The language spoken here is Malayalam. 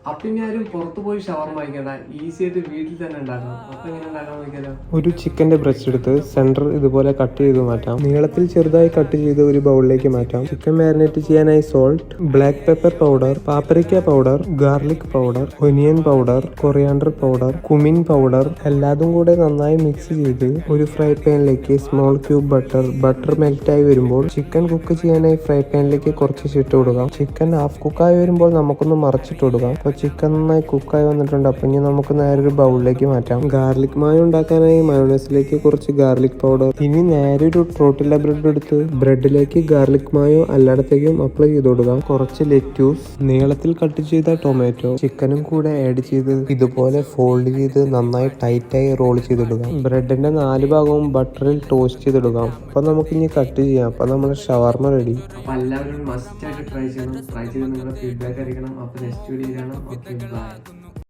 അപ്പൊ ഇനി ആരും പുറത്തു പോയി ഷവർമ വാങ്ങിക്കണ്ട, ഈസി ആയിട്ട് വീട്ടിൽ തന്നെ ഉണ്ടാക്കണം. അപ്പൊ എങ്ങനെ ഉണ്ടാക്കാൻ നോക്കിയാലോ? ഒരു ചിക്കന്റെ ബ്രസ്റ്റ് എടുത്ത് സെന്റർ ഇതുപോലെ കട്ട് ചെയ്ത് മാറ്റാം. നീളത്തിൽ ചെറുതായി കട്ട് ചെയ്ത് ഒരു ബൗളിലേക്ക് മാറ്റാം. ചിക്കൻ മാരിനേറ്റ് ചെയ്യാനായി salt, black pepper powder, paprika powder, garlic powder, onion powder, coriander powder, cumin powder എല്ലാതും കൂടെ നന്നായി മിക്സ് ചെയ്ത് ഒരു ഫ്രൈ പാനിലേക്ക് സ്മോൾ ക്യൂബ് ബട്ടർ മെൽറ്റായി വരുമ്പോൾ ചിക്കൻ കുക്ക് ചെയ്യാനായി ഫ്രൈ പാനിലേക്ക് കുറച്ച് ഇട്ട് കൊടുക്കാം. ചിക്കൻ ഹാഫ് കുക്കായി വരുമ്പോൾ നമുക്കൊന്ന് മറിച്ചിട്ട് കൊടുക്കാം. അപ്പോൾ ചിക്കൻ നന്നായി കുക്കായി വന്നിട്ടുണ്ട്. അപ്പം ഇനി നമുക്ക് നേരെ ഒരു ബൗളിലേക്ക് മാറ്റാം. ഗാർലിക് മായോ ഉണ്ടാക്കാനായി മയോണൈസിലേക്ക് കുറച്ച് ഗാർലിക് പൗഡർ. ഇനി നേരെ ഒരു ടോർട്ടില്ല ബ്രെഡ് എടുത്ത് ബ്രെഡിലേക്ക് ഗാർലിക് മായോ എല്ലായിടത്തേക്കും അപ്ലൈ ചെയ്ത് കൊടുക്കാം. കുറച്ച് ലെറ്റ്യൂസ്, നീളത്തിൽ കട്ട് ചെയ്ത ടൊമാറ്റോ, ചിക്കനും കൂടെ ആഡ് ചെയ്ത് ഇതുപോലെ ഫോൾഡ് ചെയ്ത് നന്നായി ടൈറ്റായി റോൾ ചെയ്തിടുക. ബ്രെഡിന്റെ 4 ഭാഗവും ബട്ടറിൽ ടോസ്റ്റ് ചെയ്തിടുക. അപ്പൊ നമുക്ക് ഇനി കട്ട് ചെയ്യാം. അപ്പൊ നമ്മുടെ ഷവർമ റെഡി. അപ്പൊ എല്ലാവരും മസ്റ്റ് ആയിട്ട് ട്രൈ ചെയ്യണം. ട്രൈ ചെയ്ത് നിങ്ങളുടെ ഫീഡ്ബാക്ക് അറിയിക്കണം. അപ്പൊ നെക്സ്റ്റ് വീഡിയോ കാണാം. Okay, by.